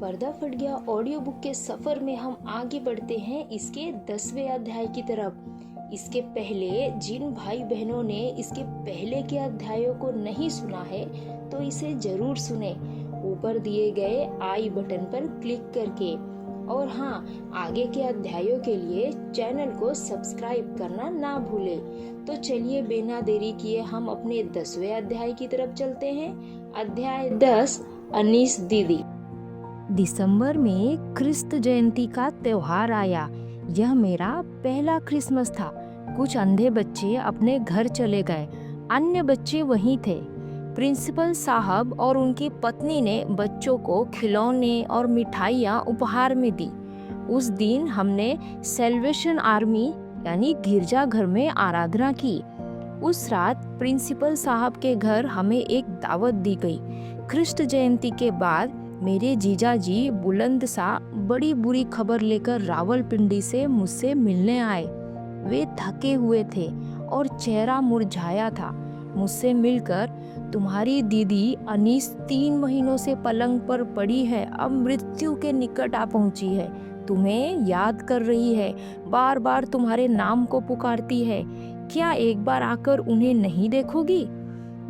पर्दा फट गया ऑडियो बुक के सफर में हम आगे बढ़ते हैं इसके 10वें अध्याय की तरफ। इसके पहले जिन भाई बहनों ने इसके पहले के अध्यायों को नहीं सुना है तो इसे जरूर सुने, ऊपर दिए गए आई बटन पर क्लिक करके। और हाँ, आगे के अध्यायों के लिए चैनल को सब्सक्राइब करना ना भूले। तो चलिए बिना देरी किए हम अपने 10वें अध्याय की तरफ चलते हैं। अध्याय 10, अनीस दीदी। दिसंबर में क्रिस्त जयंती का त्योहार आया। यह मेरा पहला क्रिसमस था। कुछ अंधे बच्चे अपने घर चले गए, अन्य बच्चे वहीं थे। प्रिंसिपल साहब और उनकी पत्नी ने बच्चों को खिलौने और मिठाइयाँ उपहार में दी। उस दिन हमने सेल्वेशन आर्मी यानी गिरजाघर में आराधना की। उस रात प्रिंसिपल साहब के घर हमें एक दावत दी गई। क्रिस्ट जयंती के बाद मेरे जीजाजी बुलंदशाह बड़ी बुरी खबर लेकर रावलपिंडी से मुझसे मिलने आए। वे थके हुए थे और चेहरा मुरझाया था। मुझसे मिलकर, तुम्हारी दीदी अनीस 3 महीनों से पलंग पर पड़ी है, अब मृत्यु के निकट आ पहुंची है, तुम्हें याद कर रही है, बार बार तुम्हारे नाम को पुकारती है, क्या एक बार आकर उन्हें नहीं देखोगी?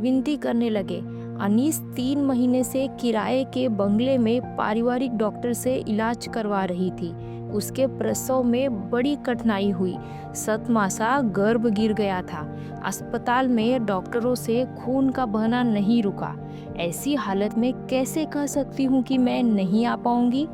विनती करने लगे। अनीस 3 महीने से किराए के बंगले में पारिवारिक डॉक्टर से इलाज करवा रही थी। उसके प्रसव में बड़ी कठिनाई हुई। 7 मासा गर्भ गिर गया था। अस्पताल में डॉक्टरों से खून का बहना नहीं रुका। ऐसी हालत में कैसे कह सकती हूँ कि मैं नहीं आ पाऊंगी?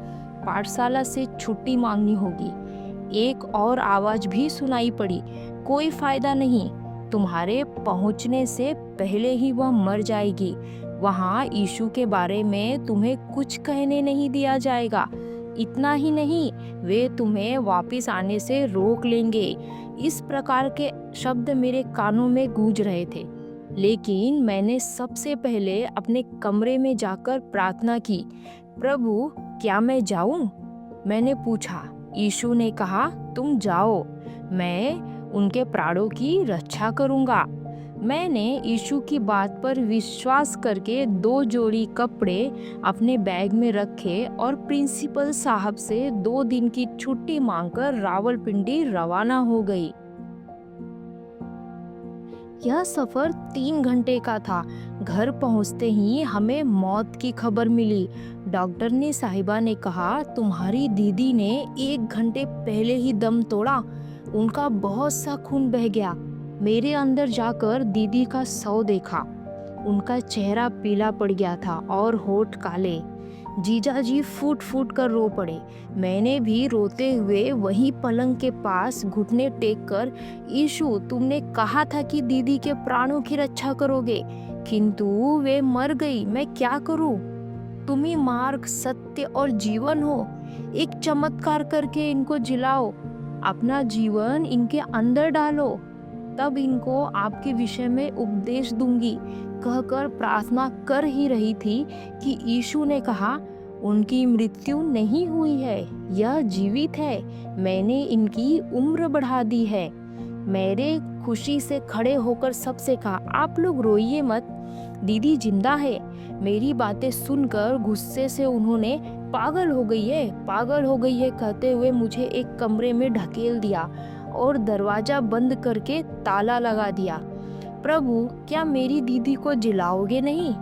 पाठशाला से छुट्टी मांगनी होगी। एक और आवाज भी सुनाई पड़ी, कोई फायदा नहीं, तुम्हारे पहुंचने से पहले ही वह मर जाएगी। वहाँ यीशु के बारे में तुम्हें कुछ कहने नहीं दिया जाएगा। इतना ही नहीं, वे तुम्हें वापस आने से रोक लेंगे। इस प्रकार के शब्द मेरे कानों में गूंज रहे थे। लेकिन मैंने सबसे पहले अपने कमरे में जाकर प्रार्थना की। प्रभु, क्या मैं जाऊं? मैंने पूछा। यीशु ने कहा, तुम जाओ, मैं उनके प्राणों की रक्षा करूंगा। मैंने यीशु की बात पर विश्वास करके 2 जोड़ी कपड़े अपने बैग में रखे और प्रिंसिपल साहब से 2 दिन की छुट्टी मांगकर रावलपिंडी रवाना हो गई। यह सफर 3 घंटे का था। घर पहुंचते ही हमें मौत की खबर मिली। डॉक्टर ने साहिबा ने कहा, तुम्हारी दीदी ने 1 घंटे पहले ही दम तोड़ा, उनका बहुत सा खून बह गया। मेरे अंदर जाकर दीदी का शव देखा। उनका चेहरा पीला पड़ गया था और होठ काले। जीजाजी फूट फूट कर रो पड़े। मैंने भी रोते हुए वहीं पलंग के पास घुटने टेक कर, यीशु, तुमने कहा था कि दीदी के प्राणों की रक्षा करोगे, किंतु वे मर गई, मैं क्या करूं? तुम ही मार्ग, सत्य और जीवन हो। एक चमत्कार करके इनको जिलाओ, अपना जीवन इनके अंदर डालो, तब इनको आपके विषय में उपदेश दूंगी। कहकर प्रार्थना कर ही रही थी कि यीशु ने कहा, उनकी मृत्यु नहीं हुई है, यह जीवित है, मैंने इनकी उम्र बढ़ा दी है। मेरे खुशी से खड़े होकर सबसे कहा, आप लोग रोइए मत, दीदी जिंदा है। मेरी बातें सुनकर गुस्से से उन्होंने पागल हो गई है, पागल हो गई है कहते हुए मुझे एक कमरे में ढकेल दिया और दरवाजा बंद करके ताला लगा दिया। प्रभु, क्या मेरी दीदी को जिलाओगे नहीं?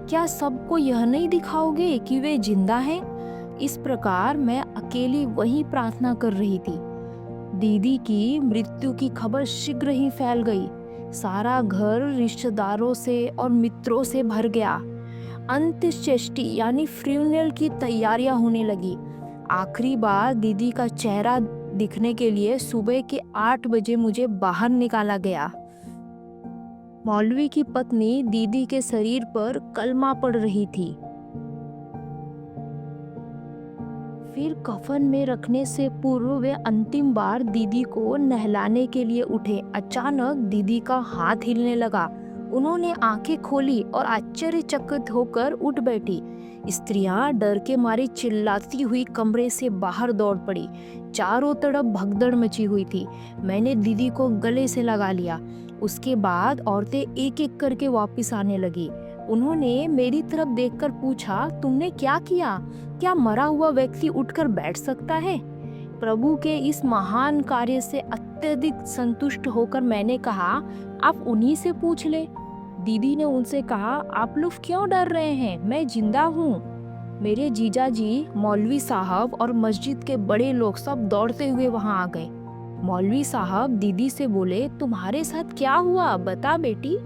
क्या सबको यह नहीं दिखाओगे कि वे जिंदा हैं? इस प्रकार मैं अकेली वहीं प्रार्थना कर रही थी। दीदी की मृत्यु की खबर शीघ्र ही फैल गई। सारा घर रिश्तेदारों से और मित्रों से भर गया। अंत्येष्टि यानी फ्यूनरल की तैयारियां होने लगी। आखिरी बार दीदी का चेहरा दिखने के लिए सुबह के 8 बजे मुझे बाहर निकाला गया। मौलवी की पत्नी दीदी के शरीर पर कलमा पढ़ रही थी। फिर कफन में रखने से पूर्व वे अंतिम बार दीदी को नहलाने के लिए उठे। अचानक दीदी का हाथ हिलने लगा। उन्होंने आंखें खोली और आश्चर्यचकित होकर उठ बैठी। स्त्रियां डर के मारे चिल्लाती हुई कमरे से बाहर दौड़ पड़ी। चारों तरफ भगदड़ मची हुई थी। मैंने दीदी को गले से लगा लिया। उसके बाद औरतें एक एक करके वापस आने लगी। उन्होंने मेरी तरफ देखकर पूछा, तुमने क्या किया? क्या मरा हुआ व्यक्ति उठकर बैठ सकता है? प्रभु के इस महान कार्य से अत्यधिक संतुष्ट होकर मैंने कहा, आप उन्हीं से पूछ ले। दीदी ने उनसे कहा, आप लोग क्यों डर रहे हैं? मैं जिंदा हूँ। मेरे जीजा जी, मौलवी साहब और मस्जिद के बड़े लोग सब दौड़ते हुए वहां आ गए। मौलवी साहब दीदी से बोले, तुम्हारे साथ क्या हुआ? बता बेटी,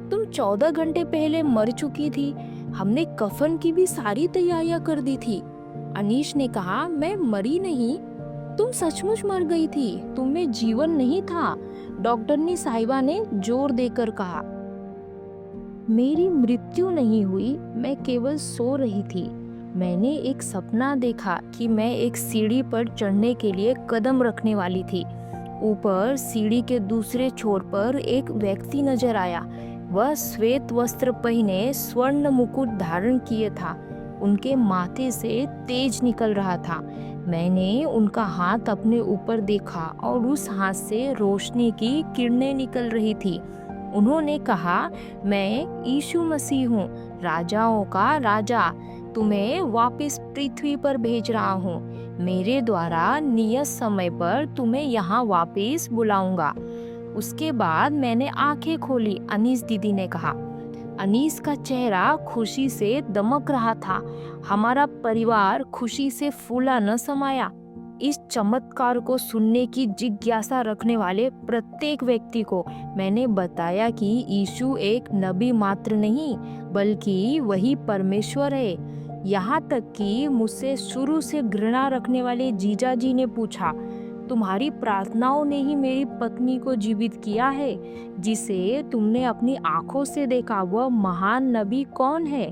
तुम 14 घंटे पहले मर चुकी थी। हमने कफन की भी सारी तैयारियां कर दी थी। अनीश ने कहा, मैं मरी नहीं, तुम सचमुच मर गई थी, तुम में जीवन नहीं था। डॉक्टरनी साहिबा ने जोर देकर कहा। मेरी मृत्यु नहीं हुई, मैं केवल सो रही थी। मैंने एक सपना देखा कि मैं एक सीढ़ी पर चढ़ने के लिए कदम रखने वाली थी। ऊपर सीढ़ी के दूसरे छोर पर एक व्यक्ति नजर आया। वह श्वेत वस्त्र पहने स्वर्ण मुकुट धारण किए था। उनके माथे से तेज निकल रहा था। मैंने उनका हाथ अपने ऊपर देखा और उस हाथ से रोशनी की किरणें निकल रही थी। उन्होंने कहा, मैं यीशु मसीह हूँ, राजाओं का राजा। तुम्हें वापस पृथ्वी पर भेज रहा हूँ। मेरे द्वारा नियत समय पर तुम्हें यहाँ वापस बुलाऊंगा। उसके बाद मैंने आंखें खोली, अनीस दीदी ने कहा। अनीस का चेहरा खुशी से दमक रहा था। हमारा परिवार खुशी से फूला न समाया। इस चमत्कार को सुनने की जिज्ञासा रखने वाले प्रत्येक व्यक्ति को मैंने बताया कि यीशु एक नबी मात्र नहीं, बल्कि वही परमेश्वर है। यहाँ तक कि मुझसे शुरू से घृणा रखने वाले जीजा जी ने पूछा, तुम्हारी प्रार्थनाओं ने ही मेरी पत्नी को जीवित किया है। जिसे तुमने अपनी आंखों से देखा, वह महान नबी कौन है?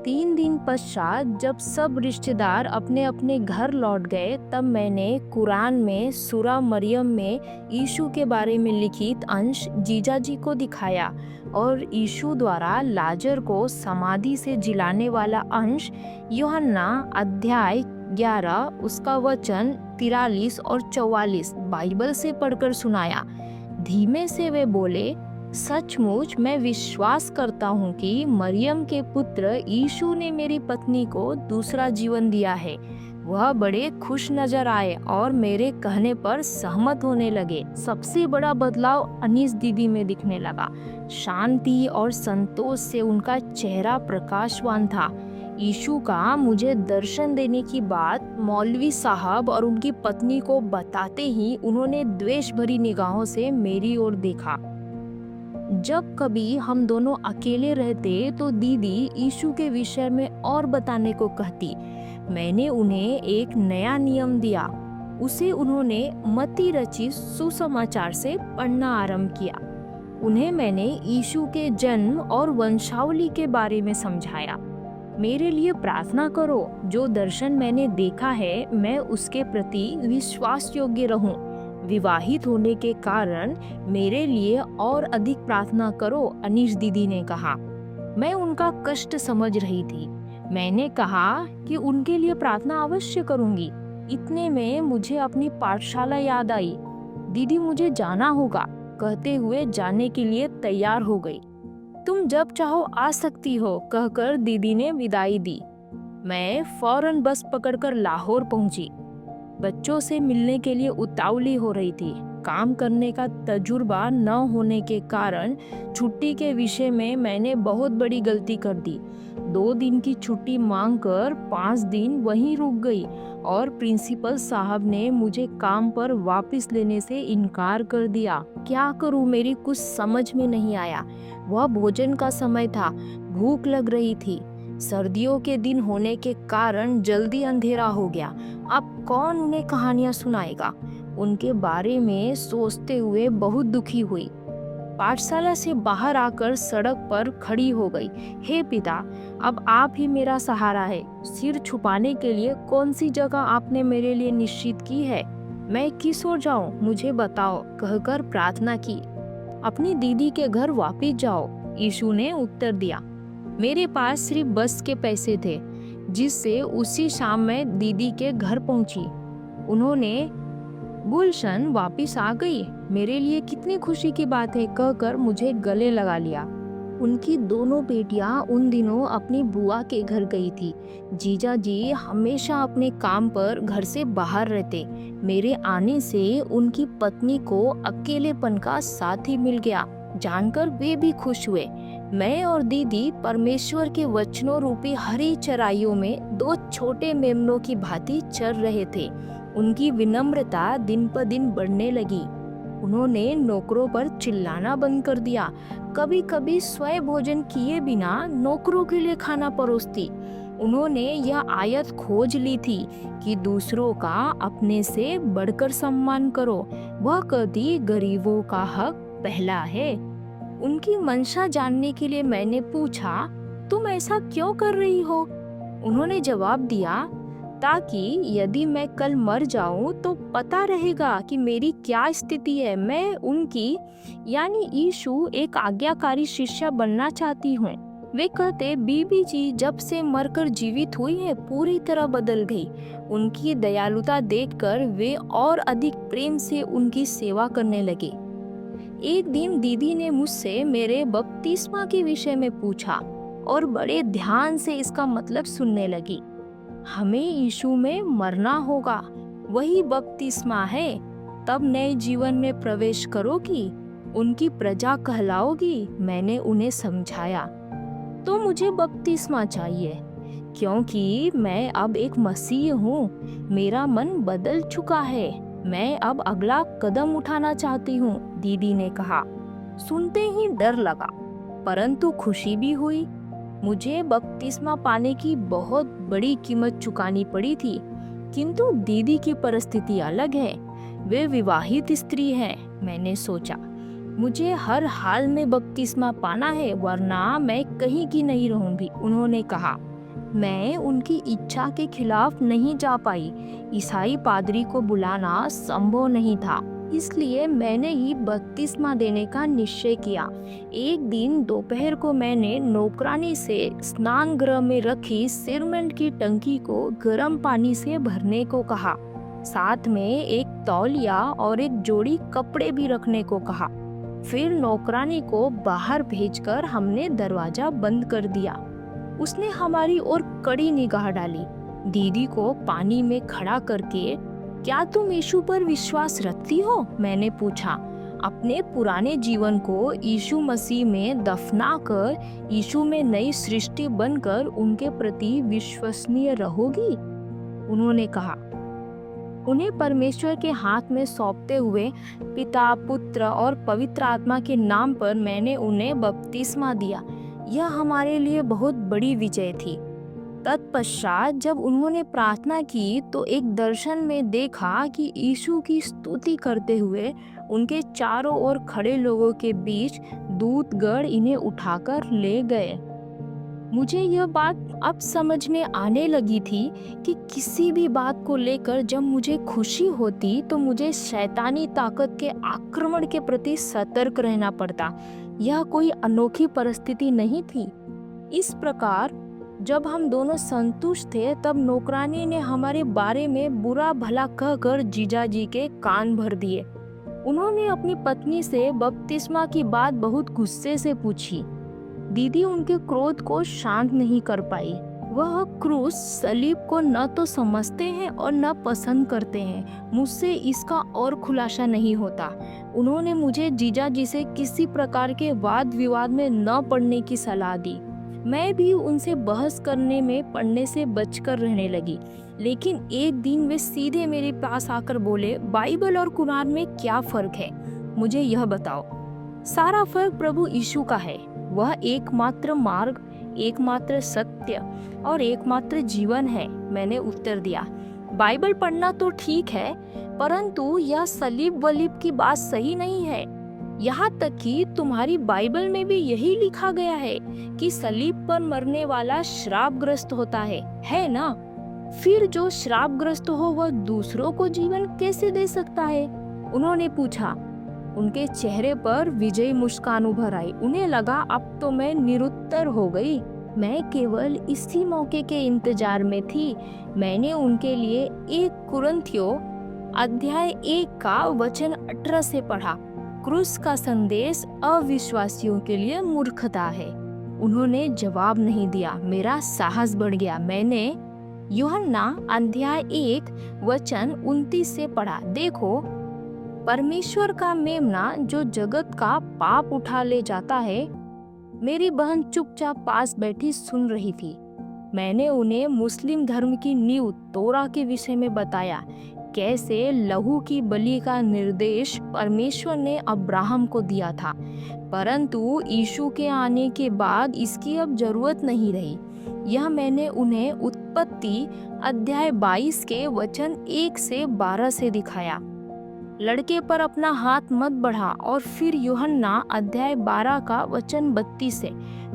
3 दिन पश्चात जब सब रिश्तेदार अपने अपने घर लौट गए, तब मैंने कुरान में सूरा मरियम में यीशु के बारे में लिखित अंश जीजा जी को दिखाया और यीशु द्वारा लाजर को समाधि से जिलाने वाला अंश यूहन्ना अध्याय 11 उसका वचन 43 और 44 बाइबल से पढ़कर सुनाया। धीमे से वे बोले, सचमुच मैं विश्वास करता हूँ कि मरियम के पुत्र यीशु ने मेरी पत्नी को दूसरा जीवन दिया है। वह बड़े खुश नजर आए और मेरे कहने पर सहमत होने लगे। सबसे बड़ा बदलाव अनीस दीदी में दिखने लगा। शांति और संतोष से उनका चेहरा प्रकाशवान था। यीशु का मुझे दर्शन देने की बात मौलवी साहब और उनकी पत्नी को बताते ही उन्होंने द्वेष भरी निगाहों से मेरी ओर देखा। जब कभी हम दोनों अकेले रहते तो दीदी यीशु के विषय में और बताने को कहती। मैंने उन्हें एक नया नियम दिया। उसे उन्होंने मत्ती रचित सुसमाचार से पढ़ना आरंभ किया। उन्हें मैंने यीशु के जन्म और वंशावली के बारे में समझाया। मेरे लिए प्रार्थना करो। जो दर्शन मैंने देखा है, मैं उसके प्रति विश्वास योग्य रहूं। विवाहित होने के कारण मेरे लिए और अधिक प्रार्थना करो, अनीश दीदी ने कहा। मैं उनका कष्ट समझ रही थी। मैंने कहा कि उनके लिए प्रार्थना अवश्य करूंगी। इतने में मुझे अपनी पाठशाला याद आई। दीदी मुझे जाना होगा, कहते हुए जाने के लिए तैयार हो गई। तुम जब चाहो आ सकती हो, कहकर दीदी ने विदाई दी। मैं फौरन बस पकड़कर लाहौर पहुंची। बच्चों से मिलने के लिए उतावली हो रही थी। काम करने का तजुर्बा न होने के कारण छुट्टी के विषय में मैंने बहुत बड़ी गलती कर दी। 2 दिन की छुट्टी मांगकर 5 दिन वहीं रुक गई और प्रिंसिपल साहब ने मुझे काम पर वापस लेने से इनकार कर दिया। क्या करूं, मेरी कुछ समझ में नहीं आया। वह भोजन का समय था, भूख लग रही थी। सर्दियों के दिन होने के कारण जल्दी अंधेरा हो गया। अब कौन उन्हें कहानियां सुनाएगा? उनके बारे में सोचते हुए बहुत दुखी हुई। पाठशाला से बाहर आकर सड़क पर खड़ी हो गई। हे पिता, अब आप ही मेरा सहारा है। सिर छुपाने के लिए कौन सी जगह आपने मेरे लिए निश्चित की है? मैं किस ओर जाऊं, मुझे बताओ, कहकर प्रार्थना की। अपनी दीदी के घर वापस जाओ, यीशु ने उत्तर दिया। मेरे पास सिर्फ बस के पैसे थे, जिससे उसी शाम मैं दीदी के घर पहुंची। उन्होंने गुलशन वापस आ गई, मेरे लिए कितनी खुशी की बात है, कहकर मुझे गले लगा लिया। उनकी दोनों बेटियां उन दिनों अपनी बुआ के घर गई थी। जीजा जी हमेशा अपने काम पर घर से बाहर रहते। मेरे आने से उनकी पत्नी को अकेलेपन का साथी मिल गया, जानकर वे भी खुश हुए। मैं और दीदी परमेश्वर के वचनों रूपी हरी चराइयों में दो छोटे मेमनों की भांति चर रहे थे। उनकी विनम्रता दिन पर दिन बढ़ने लगी। उन्होंने नौकरों पर चिल्लाना बंद कर दिया। कभी कभी स्वयं भोजन किए बिना नौकरों के लिए खाना परोसती। उन्होंने यह आयत खोज ली थी कि दूसरों का अपने से बढ़कर सम्मान करो। वह कहती गरीबों का हक पहला है। उनकी मंशा जानने के लिए मैंने पूछा, तुम ऐसा क्यों कर रही हो? उन्होंने जवाब दिया, ताकि यदि मैं कल मर जाऊं तो पता रहेगा कि मेरी क्या स्थिति है। मैं उनकी यानी यीशु एक आज्ञाकारी शिष्य बनना चाहती हूँ। वे कहते, बीबी जी जब से मरकर जीवित हुई है पूरी तरह बदल गई। उनकी दयालुता देखकर वे और अधिक प्रेम से उनकी सेवा करने लगे। एक दिन दीदी ने मुझसे मेरे बपतिस्मा के विषय में पूछा और बड़े ध्यान से इसका मतलब सुनने लगी। हमें यीशु में मरना होगा, वही बपतिस्मा है। तब नए जीवन में प्रवेश करोगी, उनकी प्रजा कहलाओगी। मैंने उन्हें समझाया, तो मुझे बपतिस्मा चाहिए क्योंकि मैं अब एक मसीह हूँ। मेरा मन बदल चुका है। मैं अब अगला कदम उठाना चाहती हूँ, दीदी ने कहा। सुनते ही डर लगा, परंतु खुशी भी हुई। मुझे बपतिस्मा पाने की बहुत बड़ी कीमत चुकानी पड़ी थी, किंतु दीदी की परिस्थिति अलग है। वे विवाहित स्त्री हैं। मैंने सोचा, मुझे हर हाल में बपतिस्मा पाना है, वरना मैं कहीं की नहीं रहूंगी। उन्होंने कहा। मैं उनकी इच्छा के खिलाफ नहीं जा पाई। ईसाई पादरी को बुलाना संभव नहीं था, इसलिए मैंने ही बपतिस्मा देने का निश्चय किया। एक दिन दोपहर को मैंने नौकरानी से स्नान गृह में रखी सीमेंट की टंकी को गर्म पानी से भरने को कहा। साथ में एक तौलिया और एक जोड़ी कपड़े भी रखने को कहा। फिर नौकरानी को बाहर भेजकर हमने दरवाजा बंद कर दिया। उसने हमारी ओर कड़ी निगाह डाली। दीदी को पानी में खड़ा करके, क्या तुम यीशु पर विश्वास रखती हो? मैंने पूछा। अपने पुराने जीवन को यीशु मसीह में दफनाकर यीशु में नई सृष्टि बनकर उनके प्रति विश्वसनीय रहोगी? उन्होंने कहा। उन्हें परमेश्वर के हाथ में सौंपते हुए पिता, पुत्र और पवित्र आत्मा के नाम पर मैंने उन्हें बपतिस्मा दिया। यह हमारे लिए बहुत बड़ी विजय थी। तत्पश्चात जब उन्होंने प्रार्थना की तो एक दर्शन में देखा कि यीशु की स्तुति करते हुए उनके चारों ओर खड़े लोगों के बीच दूतगण इन्हें उठाकर ले गए। मुझे यह बात अब समझ में आने लगी थी कि किसी भी बात को लेकर जब मुझे खुशी होती तो मुझे शैतानी ताकत के आक्रमण के प्रति सतर्क रहना पड़ता। यह कोई अनोखी परिस्थिति नहीं थी। इस प्रकार जब हम दोनों संतुष्ट थे तब नौकरानी ने हमारे बारे में बुरा भला कहकर जीजाजी के कान भर दिए। उन्होंने अपनी पत्नी से बपतिस्मा की बात बहुत गुस्से से पूछी। दीदी उनके क्रोध को शांत नहीं कर पाई। वह क्रूस सलीब को न तो समझते हैं और न पसंद करते हैं। मुझसे इसका और खुलासा नहीं होता। उन्होंने मुझे जीजाजी से किसी प्रकार के वाद विवाद में न पड़ने की सलाह दी। मैं भी उनसे बहस करने में पड़ने से बचकर रहने लगी। लेकिन एक दिन वे सीधे मेरे पास आकर बोले, बाइबल और कुरान में क्या फर्क है? मुझे यह बताओ। सारा फर्क प्रभु यीशु का है। वह एकमात्र मार्ग, एकमात्र सत्य और एकमात्र जीवन है। मैंने उत्तर दिया, बाइबल पढ़ना तो ठीक है, परंतु यह सलीब वलीब की बात सही नहीं है। यहाँ तक कि तुम्हारी बाइबल में भी यही लिखा गया है कि सलीब पर मरने वाला श्रापग्रस्त होता है ना? फिर जो श्रापग्रस्त हो वह दूसरों को जीवन कैसे दे सकता है? उन्होंने पूछा। उनके चेहरे पर विजयी मुस्कान उभर आई। उन्हें लगा अब तो मैं निरुत्तर हो गई। मैं केवल इसी मौके के इंतजार में थी। मैंने उनके लिए 1 कुरिन्थियों अध्याय 1 का वचन 18 से पढ़ा। क्रूस का संदेश अविश्वासियों के लिए मूर्खता है। उन्होंने जवाब नहीं दिया। मेरा साहस बढ़ गया। मैंने यूहन्ना अध्याय 1 वचन 29 से पढ़ा। देखो, परमेश्वर का मेमना जो जगत का पाप उठा ले जाता है। मेरी बहन चुपचाप पास बैठी सुन रही थी। मैंने उन्हें मुस्लिम धर्म की नींव तोरा के विषय में बताया, कैसे लहू की बलि का निर्देश परमेश्वर ने अब्राहम को दिया था, परंतु यीशु के आने के बाद इसकी अब जरूरत नहीं रही। यह मैंने उन्हें उत्पत्ति अध्याय 22 के वचन 1 से 12 से दिखाया। लड़के पर अपना हाथ मत बढ़ा। और फिर यूहन्ना अध्याय 12 का वचन 32 से,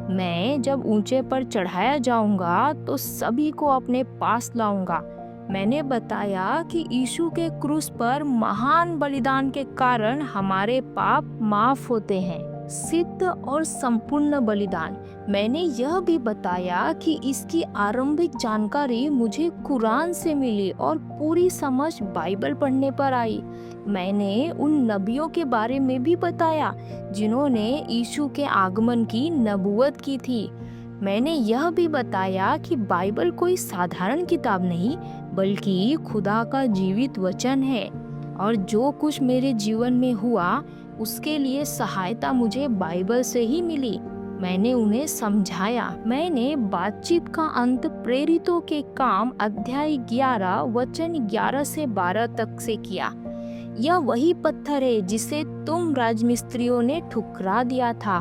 मैं जब ऊंचे पर चढ़ाया जाऊंगा तो सभी को अपने पास लाऊंगा। मैंने बताया कि यीशु के क्रूस पर महान बलिदान के कारण हमारे पाप माफ होते हैं। सिद्ध और संपूर्ण बलिदान। मैंने यह भी बताया कि इसकी आरंभिक जानकारी मुझे कुरान से मिली और पूरी समझ बाइबल पढ़ने पर आई। मैंने उन नबियों के बारे में भी बताया जिन्होंने यीशु के आगमन की नबूवत की थी। मैंने यह भी बताया कि बाइबल कोई साधारण किताब नहीं, बल्कि खुदा का जीवित वचन है, और जो कुछ मेरे जीवन में हुआ उसके लिए सहायता मुझे बाइबल से ही मिली। मैंने उन्हें समझाया। मैंने बातचीत का अंत प्रेरितों के काम अध्याय 11 वचन 11 से 12 तक से किया। यह वही पत्थर है जिसे तुम राजमिस्त्रियों ने ठुकरा दिया था,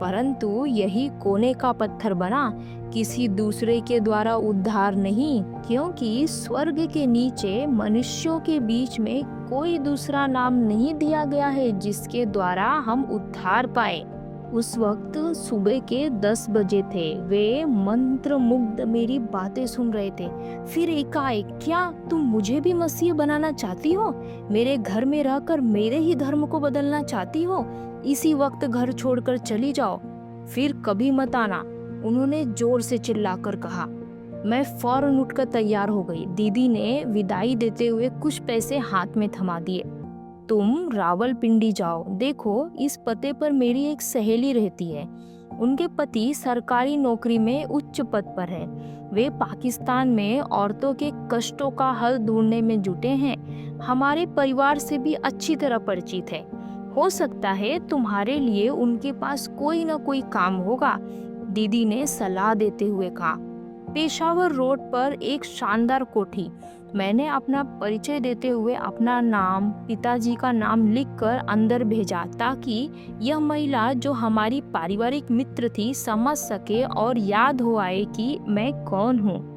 परंतु यही कोने का पत्थर बना, किसी दूसरे के द्वारा उद्धार नहीं, क्योंकि स्वर्ग के नीचे मनुष्यों के बीच में कोई दूसरा नाम नहीं दिया गया है जिसके द्वारा हम उद्धार पाए। उस वक्त सुबह के 10 बजे थे। वे मंत्र मुग्ध मेरी बातें सुन रहे थे। फिर एकाएक, क्या तुम मुझे भी मसीह बनाना चाहती हो? मेरे घर में रहकर मेरे ही धर्म को बदलना चाहती हो? इसी वक्त घर छोड़कर चली जाओ, फिर कभी मत आना, उन्होंने जोर से चिल्लाकर कहा। मैं फौरन उठकर तैयार हो गई। दीदी ने विदाई देते हुए कुछ पैसे हाथ में थमा दिए। तुम रावलपिंडी जाओ। देखो, इस पते पर मेरी एक सहेली रहती है। उनके पति सरकारी नौकरी में उच्च पद पर है। वे पाकिस्तान में औरतों के कष्टों का हल ढूंढने में जुटे हैं। हमारे परिवार से भी अच्छी तरह परिचित है। हो सकता है तुम्हारे लिए उनके पास कोई न कोई काम होगा, दीदी ने सलाह देते हुए कहा। पेशावर रोड पर एक शानदार कोठी। मैंने अपना परिचय देते हुए अपना नाम, पिताजी का नाम लिखकर अंदर भेजा, ताकि यह महिला जो हमारी पारिवारिक मित्र थी समझ सके और याद हो आए कि मैं कौन हूँ।